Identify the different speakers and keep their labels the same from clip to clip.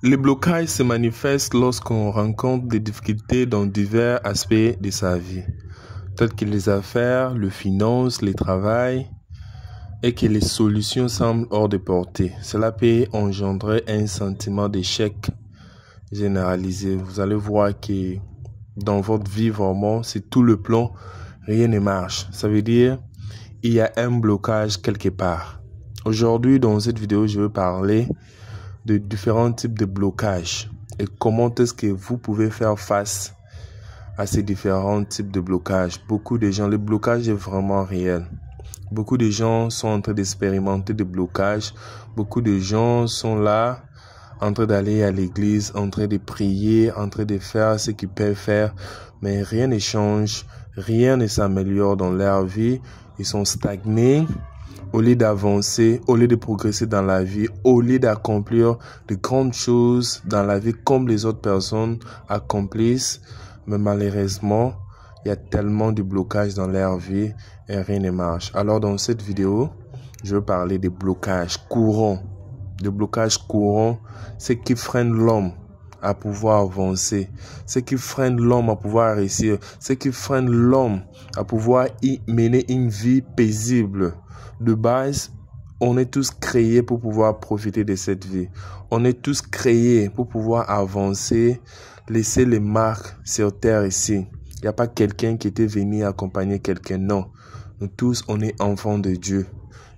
Speaker 1: Les blocages se manifestent lorsqu'on rencontre des difficultés dans divers aspects de sa vie, tels que les affaires, le finance, le travail, et que les solutions semblent hors de portée. Cela peut engendrer un sentiment d'échec généralisé. Vous allez voir que dans votre vie, vraiment, c'est tout le plan, rien ne marche. Ça veut dire il y a un blocage quelque part. Aujourd'hui, dans cette vidéo, je veux parler de différents types de blocages et comment est-ce que vous pouvez faire face à ces différents types de blocages. Beaucoup de gens, le blocage est vraiment réel. Beaucoup de gens sont en train d'expérimenter des blocages. Beaucoup de gens sont là, en train d'aller à l'église, en train de prier, en train de faire ce qu'ils peuvent faire. Mais rien ne change, rien ne s'améliore dans leur vie. Ils sont stagnés. Au lieu d'avancer, au lieu de progresser dans la vie, au lieu d'accomplir de grandes choses dans la vie comme les autres personnes accomplissent, mais malheureusement, il y a tellement de blocages dans leur vie et rien ne marche. Alors dans cette vidéo, je veux parler des blocages courants. Des blocages courants, c'est qui freinent l'homme à pouvoir avancer, ce qui freine l'homme à pouvoir réussir, ce qui freine l'homme à pouvoir y mener une vie paisible. De base, on est tous créés pour pouvoir profiter de cette vie. On est tous créés pour pouvoir avancer, laisser les marques sur terre ici. Il n'y a pas quelqu'un qui était venu accompagner quelqu'un, non. Nous tous, on est enfants de Dieu.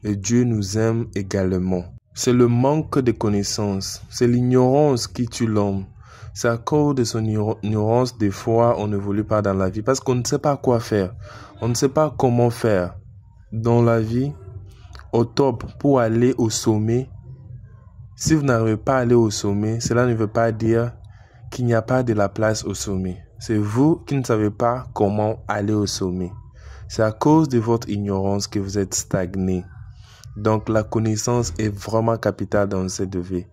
Speaker 1: Et Dieu nous aime également. C'est le manque de connaissances, c'est l'ignorance qui tue l'homme. C'est à cause de son ignorance, des fois, on n'évolue pas dans la vie parce qu'on ne sait pas quoi faire. On ne sait pas comment faire. Dans la vie, au top, pour aller au sommet, si vous n'arrivez pas à aller au sommet, cela ne veut pas dire qu'il n'y a pas de la place au sommet. C'est vous qui ne savez pas comment aller au sommet. C'est à cause de votre ignorance que vous êtes stagné. Donc, la connaissance est vraiment capitale dans cette vie.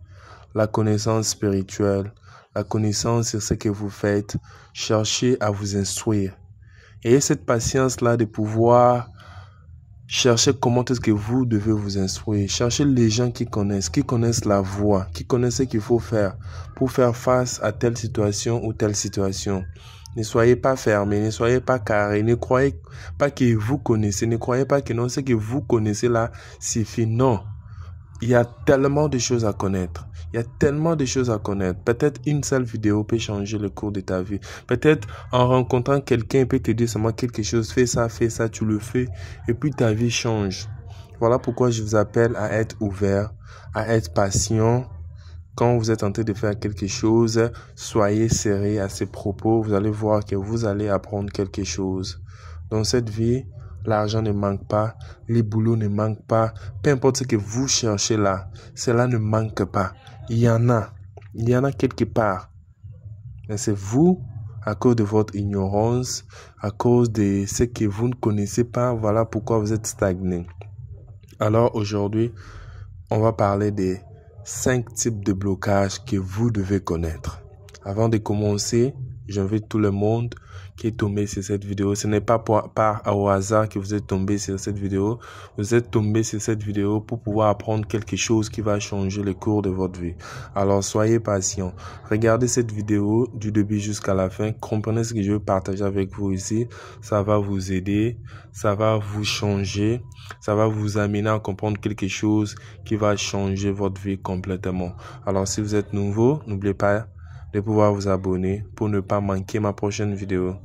Speaker 1: La connaissance spirituelle, la connaissance sur ce que vous faites, cherchez à vous instruire. Ayez cette patience-là de pouvoir chercher comment est-ce que vous devez vous instruire. Cherchez les gens qui connaissent la voie, qui connaissent ce qu'il faut faire pour faire face à telle situation ou telle situation. Ne soyez pas fermés, ne soyez pas carrés, ne croyez pas que vous connaissez, ne croyez pas que non, ce que vous connaissez là suffit. Non, il y a tellement de choses à connaître. Il y a tellement de choses à connaître. Peut-être une seule vidéo peut changer le cours de ta vie. Peut-être en rencontrant quelqu'un peut te dire seulement quelque chose. Fais ça, tu le fais. Et puis ta vie change. Voilà pourquoi je vous appelle à être ouvert, à être patient. Quand vous êtes en train de faire quelque chose, soyez sérieux à ces propos. Vous allez voir que vous allez apprendre quelque chose. Dans cette vie, l'argent ne manque pas, les boulots ne manquent pas. Peu importe ce que vous cherchez là, cela ne manque pas. Il y en a quelque part. Mais c'est vous, à cause de votre ignorance, à cause de ce que vous ne connaissez pas, voilà pourquoi vous êtes stagné. Alors aujourd'hui, on va parler des 5 types de blocages que vous devez connaître. Avant de commencer, j'invite tout le monde qui est tombé sur cette vidéo. Ce n'est pas par au hasard que vous êtes tombé sur cette vidéo. Vous êtes tombé sur cette vidéo pour pouvoir apprendre quelque chose qui va changer le cours de votre vie. Alors, soyez patient. Regardez cette vidéo du début jusqu'à la fin. Comprenez ce que je veux partager avec vous ici. Ça va vous aider. Ça va vous changer. Ça va vous amener à comprendre quelque chose qui va changer votre vie complètement. Alors, si vous êtes nouveau, n'oubliez pas de pouvoir vous abonner pour ne pas manquer ma prochaine vidéo.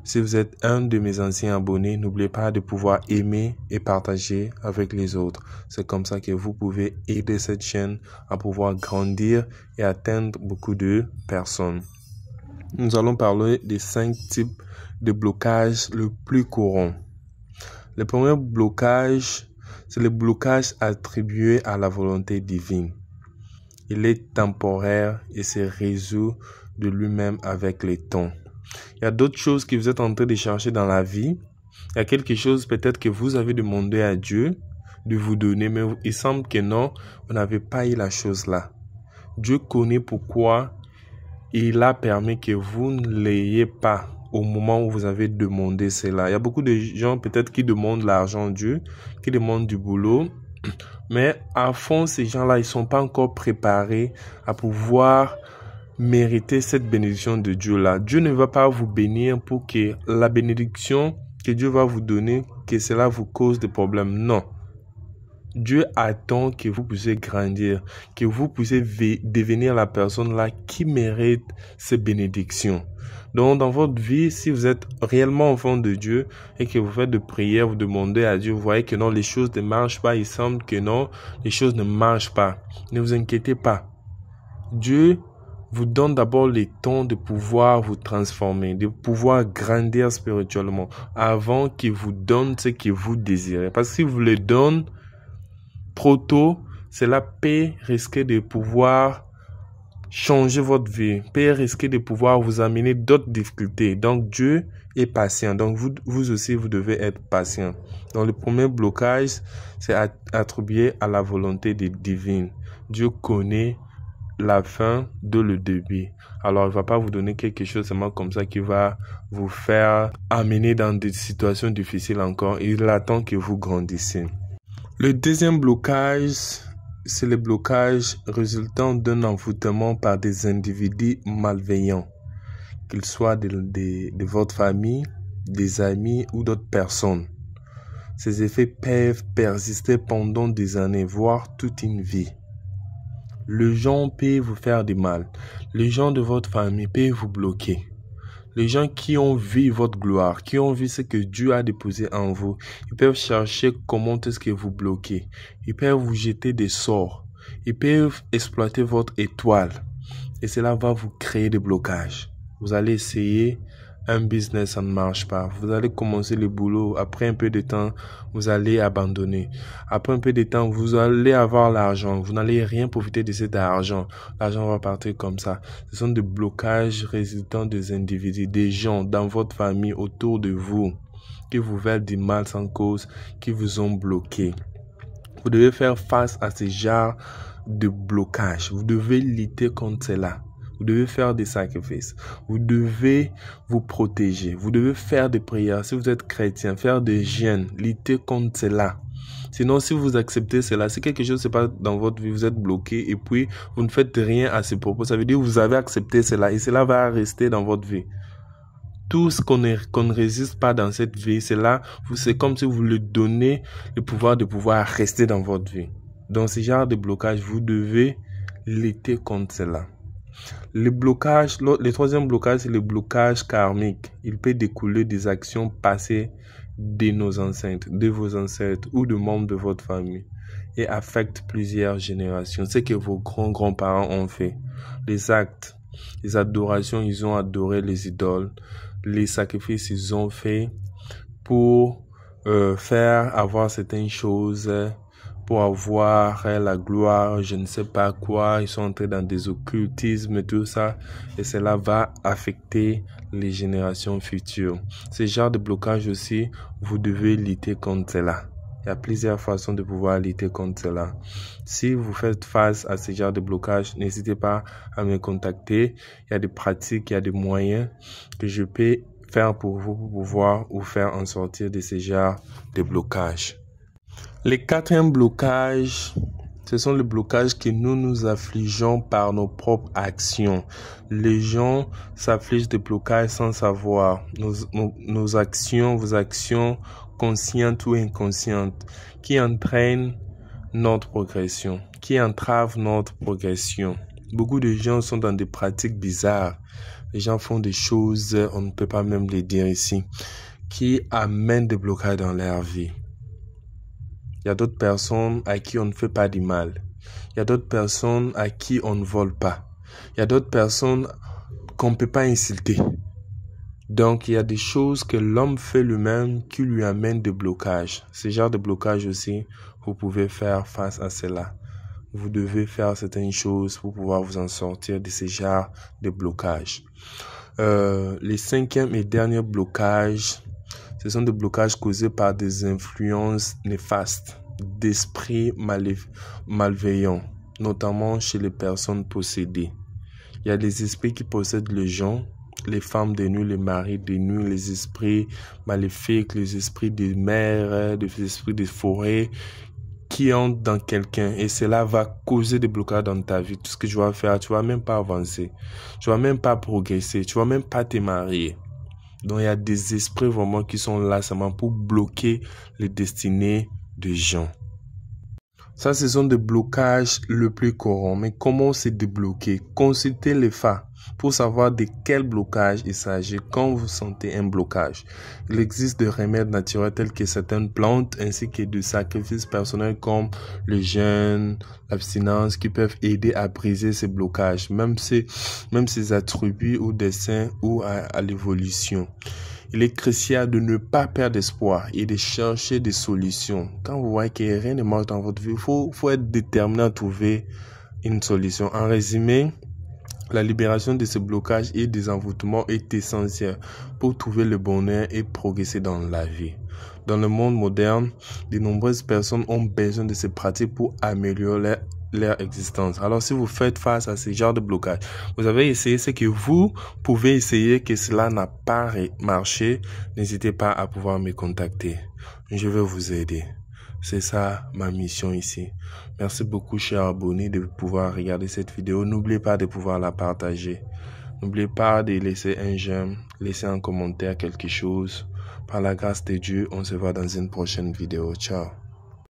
Speaker 1: Si vous êtes un de mes anciens abonnés, n'oubliez pas de pouvoir aimer et partager avec les autres. C'est comme ça que vous pouvez aider cette chaîne à pouvoir grandir et atteindre beaucoup de personnes. Nous allons parler des 5 types de blocages les plus courants. Le premier blocage, c'est le blocage attribué à la volonté divine. Il est temporaire et se résout de lui-même avec le temps. Il y a d'autres choses que vous êtes en train de chercher dans la vie. Il y a quelque chose peut-être que vous avez demandé à Dieu de vous donner, mais il semble que non, vous n'avez pas eu la chose là. Dieu connaît pourquoi il a permis que vous ne l'ayez pas au moment où vous avez demandé cela. Il y a beaucoup de gens peut-être qui demandent l'argent à Dieu, qui demandent du boulot, Mais à fond, ces gens-là, ils ne sont pas encore préparés à pouvoir mériter cette bénédiction de Dieu-là. Dieu ne va pas vous bénir pour que la bénédiction que Dieu va vous donner, que cela vous cause des problèmes. Non. Dieu attend que vous puissiez grandir, que vous puissiez devenir la personne là qui mérite ces bénédictions. Donc, dans votre vie, si vous êtes réellement enfant de Dieu et que vous faites de prières, vous demandez à Dieu, vous voyez que non, les choses ne marchent pas, il semble que non, les choses ne marchent pas. Ne vous inquiétez pas. Dieu vous donne d'abord le temps de pouvoir vous transformer, de pouvoir grandir spirituellement avant qu'il vous donne ce que vous désirez. Parce que si vous le donnez trop tôt, cela peut risquer de pouvoir changer votre vie, peut risquer de pouvoir vous amener d'autres difficultés. Donc Dieu est patient. Donc vous aussi, vous devez être patient. Donc le premier blocage, c'est attribué à la volonté divine. Dieu connaît la fin de le début. Alors, il ne va pas vous donner quelque chose seulement comme ça qui va vous faire amener dans des situations difficiles encore. Il attend que vous grandissiez. Le deuxième blocage, c'est le blocage résultant d'un envoûtement par des individus malveillants, qu'ils soient de votre famille, des amis ou d'autres personnes. Ces effets peuvent persister pendant des années, voire toute une vie. Les gens peuvent vous faire du mal. Les gens de votre famille peuvent vous bloquer. Les gens qui ont vu votre gloire, qui ont vu ce que Dieu a déposé en vous, ils peuvent chercher comment est-ce que vous bloquez. Ils peuvent vous jeter des sorts. Ils peuvent exploiter votre étoile. Et cela va vous créer des blocages. Vous allez essayer un business, ça ne marche pas. Vous allez commencer le boulot. Après un peu de temps, vous allez abandonner. Après un peu de temps, vous allez avoir l'argent. Vous n'allez rien profiter de cet argent. L'argent va partir comme ça. Ce sont des blocages résultant des individus, des gens dans votre famille, autour de vous, qui vous veulent du mal sans cause, qui vous ont bloqué. Vous devez faire face à ce genre de blocage. Vous devez lutter contre cela. Vous devez faire des sacrifices. Vous devez vous protéger. Vous devez faire des prières. Si vous êtes chrétien, faire des jeûnes, lutter contre cela. Sinon, si vous acceptez cela, si quelque chose ne se passe dans votre vie, vous êtes bloqué et puis vous ne faites rien à ce propos, ça veut dire que vous avez accepté cela et cela va rester dans votre vie. Tout ce qu'on ne résiste pas dans cette vie, c'est comme si vous le donnez le pouvoir de pouvoir rester dans votre vie. Dans ce genre de blocage, vous devez lutter contre cela. Le troisième blocage, c'est le blocage karmique. Il peut découler des actions passées de nos ancêtres, de vos ancêtres ou de membres de votre famille et affecte plusieurs générations. C'est que vos grands-grands-parents ont fait. Les actes, les adorations, ils ont adoré les idoles. Les sacrifices, ils ont fait pour faire avoir certaines choses, pour avoir la gloire, je ne sais pas quoi. Ils sont entrés dans des occultismes et tout ça. Et cela va affecter les générations futures. Ce genre de blocage aussi, vous devez lutter contre cela. Il y a plusieurs façons de pouvoir lutter contre cela. Si vous faites face à ce genre de blocage, n'hésitez pas à me contacter. Il y a des pratiques, il y a des moyens que je peux faire pour vous pour pouvoir vous faire en sortir de ce genre de blocage. Les quatrièmes blocages, ce sont les blocages que nous affligeons par nos propres actions. Les gens s'affligent des blocages sans savoir. Nos actions, vos actions conscientes ou inconscientes, qui entraînent notre progression, qui entravent notre progression. Beaucoup de gens sont dans des pratiques bizarres. Les gens font des choses, on ne peut pas même les dire ici, qui amènent des blocages dans leur vie. Il y a d'autres personnes à qui on ne fait pas du mal. Il y a d'autres personnes à qui on ne vole pas. Il y a d'autres personnes qu'on ne peut pas insulter. Donc, il y a des choses que l'homme fait lui-même qui lui amènent des blocages. Ce genre de blocage aussi, vous pouvez faire face à cela. Vous devez faire certaines choses pour pouvoir vous en sortir de ce genre de blocage. Les cinquièmes et derniers blocages, ce sont des blocages causés par des influences néfastes, d'esprits malveillants, notamment chez les personnes possédées. Il y a des esprits qui possèdent les gens, les femmes de nuit, les maris de nuit, les esprits maléfiques, les esprits des mers, les esprits des forêts, qui entre dans quelqu'un et cela va causer des blocages dans ta vie. Tout ce que tu vas faire, tu vas même pas avancer. Tu vas même pas progresser. Tu vas même pas te marier. Donc, il y a des esprits vraiment qui sont là seulement pour bloquer les destinées des gens. Ça, ce sont des blocages le plus courants. Mais comment se débloquer? Consultez les FA pour savoir de quel blocage il s'agit quand vous sentez un blocage. Il existe des remèdes naturels tels que certaines plantes ainsi que des sacrifices personnels comme le jeûne, l'abstinence qui peuvent aider à briser ces blocages, même ces attributs au destin ou à l'évolution. Il est crucial de ne pas perdre espoir et de chercher des solutions. Quand vous voyez que rien ne marche dans votre vie, il faut être déterminé à trouver une solution. En résumé, la libération de ce blocage et des envoûtements est essentielle pour trouver le bonheur et progresser dans la vie. Dans le monde moderne, de nombreuses personnes ont besoin de ces pratiques pour améliorer leur existence. Alors, si vous faites face à ce genre de blocage, vous avez essayé ce que vous pouvez essayer, que cela n'a pas marché, n'hésitez pas à pouvoir me contacter. Je vais vous aider. C'est ça ma mission ici. Merci beaucoup, chers abonnés, de pouvoir regarder cette vidéo. N'oubliez pas de pouvoir la partager. N'oubliez pas de laisser un j'aime, laisser un commentaire quelque chose. Par la grâce de Dieu, on se voit dans une prochaine vidéo. Ciao.